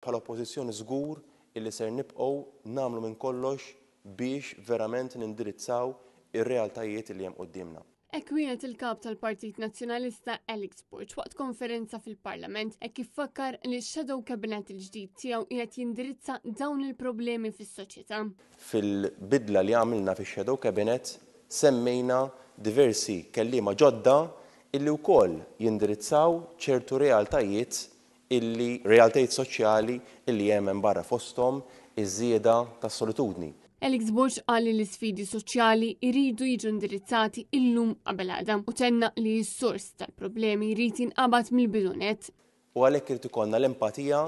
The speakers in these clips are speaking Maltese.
Bħala oppożizzjoni żgur illi ser nibqgħu nagħmlu minn kollox biex verament nindirizzaw ir-realtajiet li hemm qudiemna. Hekk wienet il-kap tal-Partit Nazzjonalista Alex Burch waqt konferenza fil-Parlament kif fakkar li x-Shadow Cabinet il-ġdid tiegħu qiegħed jindirizza dawn il-problemi fis-soċjetà. Fil-bidla li għamilna fix-Shadow Cabinet semmejna diversi kelliema ġodda illi wkoll jindirizzaw ċertu realtajiet soċjali illi hemm barra fosthom iż-żieda tas-solitudni. Alex Burch qal li l-isfidi soċjali jridu jiġu indirizzati illum qabel għada u tenna li s-sors tal-problemi jrid jinqabad mill-bidunet. U għalhekk irid ikollna l-empatija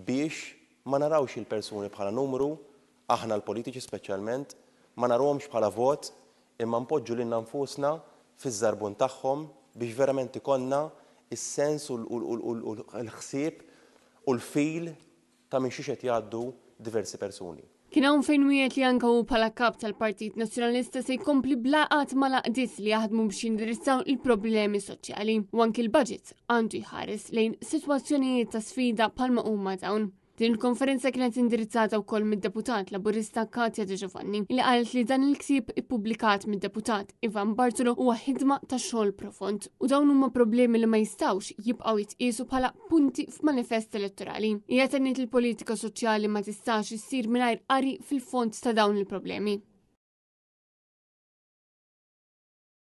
biex ma narawx il-persuni bħala numru, aħna l-politiċi speċjalment, ma narawhomx bħala vot, imma npoġġu lilna nfusna fiż-żarbun tagħhom biex verament ikollna is-sens u l-ħsieb u l-fil ta' minn xi qed jgħaddu diversi persuni. Kien hawn fejn wieħed li anke hu bħala kap tal-Partit Nazzjonalista se jkompli blaqat ma' laqdiet li jaħdmu biex jindirizzaw il-problemi soċjali u anke l-budget għandu jħares lejn sitwazzjonijiet ta' sfida bħalma huma dawn. Din il-konferenza kienet indirizzata wkoll mid-deputat Laburista Katja De Giovanni li qalet li dan il-ksib ippubblikat mid-deputat Ivan Bartolo huwa ħidma ta' xogħol profond u dawn huma problemi li ma jistgħux jibqgħu jitqiesu bħala punti f'manifest elettorali. Hija tenniet il-politika soċjali ma tistax issir mingħajr qari fil-fond ta' dawn il-problemi.